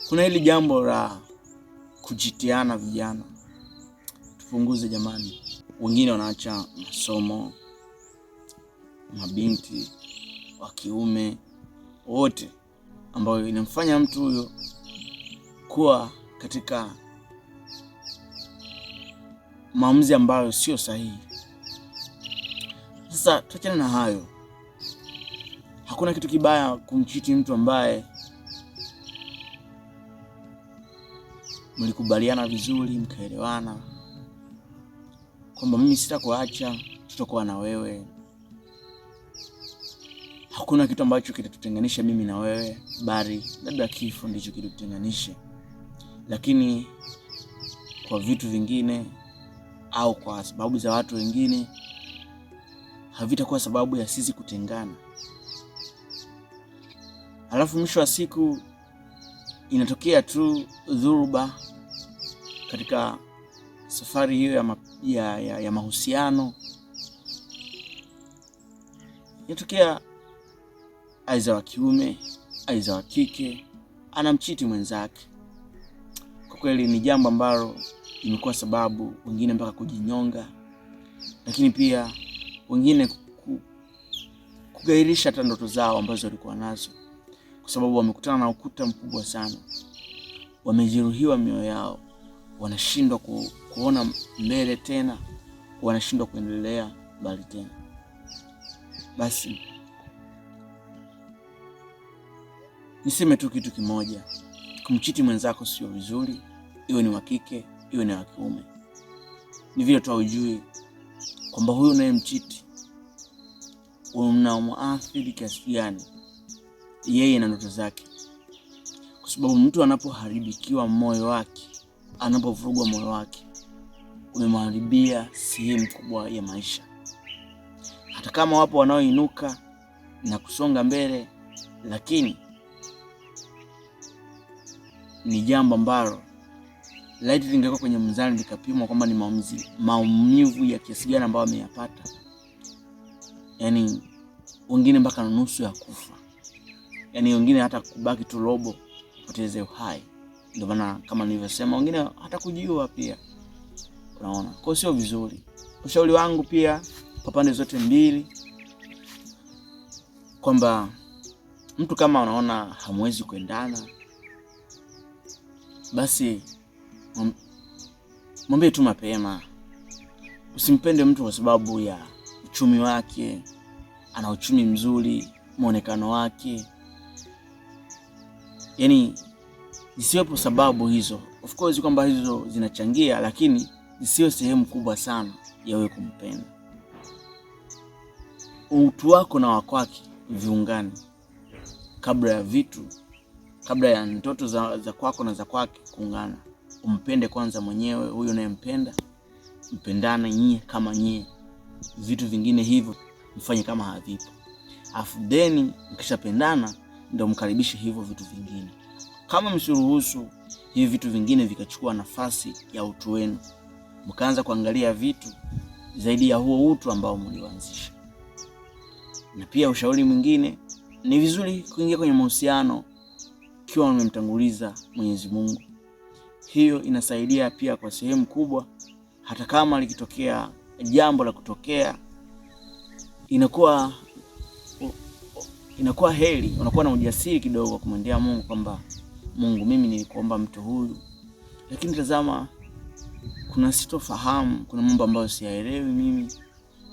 Kuna hili jambo la kujitiana vijana, tupunguze jamani. Wengine wanaacha masomo, mabinti wa kiume wote, ambayo inamfanya mtu huyo kuwa katika maamuzi ambayo sio sahihi. Sasa tuachane na hayo. Hakuna kitu kibaya kumchiti mtu ambaye mlikubaliana vizuri, mkaelewana kwamba mimi sitakuacha, tutakuwa na wewe. Hakuna kitu ambacho kitatutenganisha mimi na wewe, bali labda kifo ndicho kitatutenganisha. Lakini kwa vitu vingine au kwa sababu za watu wengine havitakuwa sababu ya sisi kutengana. Alafu mwisho wa siku inatokea tu dhuruba katika safari hiyo ya mahusiano. Inatokea aidha wa kiume aidha wa kike anamchiti mwenzake. Kwa kweli ni jambo ambalo imekuwa sababu wengine mpaka kujinyonga, lakini pia wengine kugairisha hata ndoto zao ambazo walikuwa nazo, kwa sababu wamekutana na ukuta mkubwa sana. Wamejeruhiwa mioyo yao, wanashindwa kuona mbele tena, wanashindwa kuendelea mbali tena. Basi niseme tu kitu kimoja: kumchiti mwenzako sio vizuri, iwe ni wa kike iwe ni wa kiume. Ni vile tu hujui kwamba huyu unayemchiti unamwathiri kiasi gani yeye na ndoto zake. Kwa sababu mtu anapoharibikiwa moyo wake, anapovurugwa moyo wake, umemharibia sehemu kubwa ya maisha. Hata kama wapo wanaoinuka na kusonga mbele, lakini ni jambo ambalo laiti lingekuwa kwenye mzani likapimwa kwamba ni maumivu ya kiasi gani ambayo ameyapata, yani wengine mpaka nusu ya kufa, yani wengine hata kubaki tu robo poteze uhai. Ndio maana kama nilivyosema, wengine hata kujiua pia. Unaona, kwa sio vizuri. Ushauri wangu pia kwa pande zote mbili kwamba mtu kama unaona hamwezi kuendana, basi mwambie tu mapema. Usimpende mtu kwa sababu ya uchumi wake, ana uchumi mzuri, muonekano wake. Yani zisiwepo sababu hizo. Of course kwamba hizo zinachangia, lakini zisiwe sehemu kubwa sana ya wewe kumpenda. Utu wako na wakwake viungane kabla ya ndoto za kwako na za kwake kuungana. Umpende kwanza mwenyewe huyo unayempenda, mpendane nyie kama nyie. Vitu vingine hivyo mfanye kama havipo. Afu then mkishapendana ndio mkaribishe hivyo vitu vingine. Kama msiruhusu hivi vitu vingine vikachukua nafasi ya utu wenu, mkaanza kuangalia vitu zaidi ya huo utu ambao mlioanzisha. Na pia ushauri mwingine, ni vizuri kuingia kwenye mahusiano kiwa umemtanguliza Mwenyezi Mungu. Hiyo inasaidia pia kwa sehemu kubwa. Hata kama likitokea jambo la kutokea, inakuwa heri, unakuwa na ujasiri kidogo kumwendea Mungu kwamba Mungu, mimi nilikuomba mtu huyu, lakini tazama kuna sitofahamu, kuna mambo ambayo siyaelewi mimi.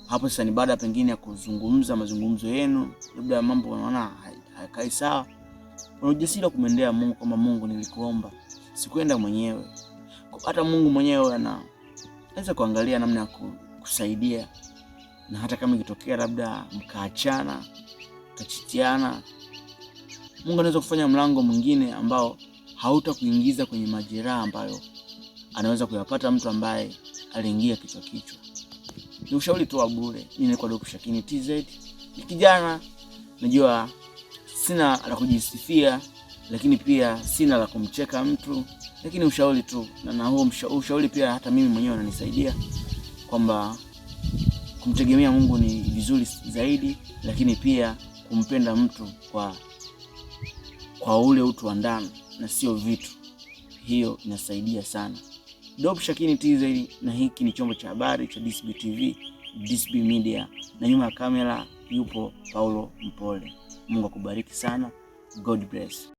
Hapo sasa ni baada pengine ya kuzungumza mazungumzo yenu, labda mambo unaona hayakai sawa, una ujasiri kumwendea Mungu kwamba Mungu, nilikuomba, sikwenda mwenyewe. Hata Mungu mwenyewe anaweza kuangalia namna ya kusaidia. Na hata kama ikitokea labda mkaachana, mkachitiana, Mungu anaweza kufanya mlango mwingine ambao hautakuingiza kwenye majeraha ambayo anaweza kuyapata mtu ambaye aliingia kichwa. Ni ushauri tu wa bure. Mimi kwa Dr. Shakini TZ. Ni kijana, najua sina la kujisifia, lakini pia sina la kumcheka mtu, lakini ushauri tu. Na huo ushauri pia hata mimi mwenyewe unanisaidia kwamba kumtegemea Mungu ni vizuri zaidi, lakini pia kumpenda mtu kwa ule utu wa ndani. na sio vitu. Hiyo inasaidia sana. Dope Shakini TZ, na hiki ni chombo cha habari cha DSB TV, DSB Media, na nyuma ya kamera yupo Paulo Mpole. Mungu akubariki sana. God bless.